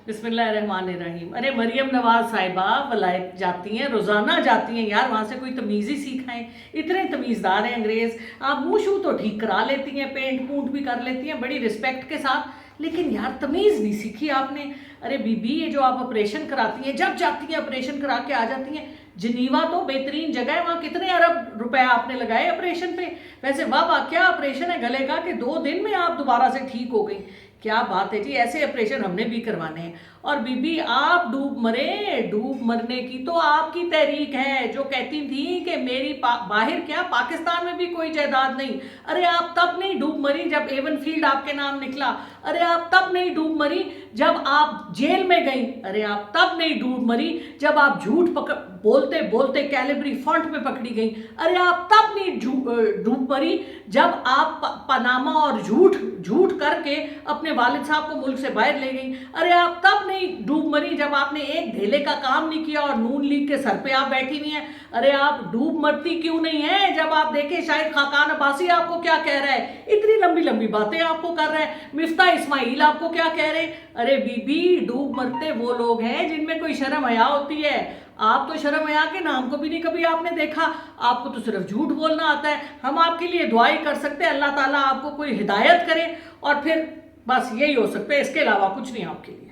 بسم اللہ الرحمن الرحیم۔ ارے مریم نواز صاحبہ ولایت جاتی ہیں، روزانہ جاتی ہیں یار، وہاں سے کوئی تمیز ہی سیکھائیں، اتنے تمیزدار ہیں انگریز۔ آپ منہ شو تو ٹھیک کرا لیتی ہیں، پینٹ پونٹ بھی کر لیتی ہیں بڑی رسپیکٹ کے ساتھ، لیکن یار تمیز نہیں سیکھی آپ نے۔ ارے بی بی یہ جو آپ آپریشن کراتی ہیں، جب جاتی ہیں آپریشن کرا کے آ جاتی ہیں۔ جنیوا تو بہترین جگہ ہے، وہاں کتنے ارب روپے آپ نے لگائے آپریشن پہ۔ ویسے واہ کیا آپریشن ہے گلے کا کہ 2 دن میں آپ دوبارہ سے ٹھیک ہو گئی۔ کیا بات ہے جی، ایسے آپریشن ہم نے بھی کروانے ہیں۔ اور بی بی آپ ڈوب مرے، ڈوب مرنے کی تو آپ کی تحریک ہے جو کہتی تھی کہ میری باہر کیا پاکستان میں بھی کوئی جائیداد نہیں۔ ارے آپ تب نہیں ڈوب مری جب ایون فیلڈ آپ کے نام نکلا۔ ارے آپ تب نہیں ڈوب مری جب آپ جیل میں گئی۔ ارے آپ تب نہیں ڈوب مری جب آپ جھوٹ بولتے بولتے کیلیبری فنٹ میں پکڑی گئی۔ ارے آپ تب نہیں ڈوب مری جب آپ پاناما اور جھوٹ کر کے اپنے والد صاحب کو ملک سے باہر لے گئی۔ ارے آپ تب نہیں ڈوب مری جب آپ نے ایک دھیلے کا کام نہیں کیا اور نون لیگ کے سر پہ آپ بیٹھی ہوئی ہیں۔ ارے آپ ڈوب مرتی کیوں نہیں ہیں جب آپ دیکھیں شاہد خاقان عباسی آپ کو کیا کہہ رہا ہے، اتنی لمبی لمبی باتیں آپ کو کر رہا ہے، مفتاح اسماعیل آپ کو کیا کہہ رہے ہیں۔ ارے بی بی ڈوب مرتے وہ لوگ ہیں جن میں کوئی شرم حیا ہوتی ہے، آپ تو شرم حیا کے نام کو بھی نہیں کبھی آپ نے دیکھا، آپ کو تو صرف جھوٹ بولنا آتا ہے۔ ہم آپ کے لیے دعائی کر سکتے ہیں اللہ تعالیٰ آپ کو کوئی ہدایت کرے، اور پھر بس یہی ہو سکتا ہے، اس کے علاوہ کچھ نہیں آپ کے لیے۔